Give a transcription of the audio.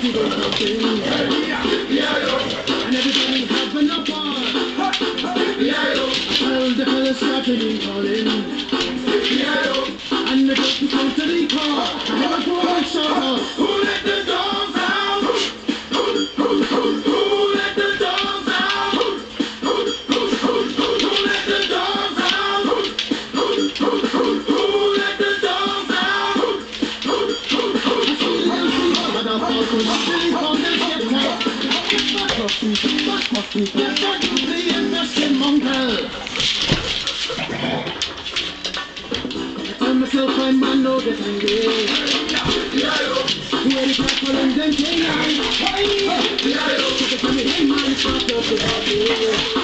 party going something. And everybody having a ball. All the fellas started in calling. And the girls come to the car. And they were going to shout out, who let the dogs out? Who let the dogs out? Who let the dogs out? Who let the dogs out? But I thought we were really on this get tight. Back off me, get back to the innocent mongrel. Tell myself I'm man, no get angry. Who ain't people and them canine? Hey, man, it's not up to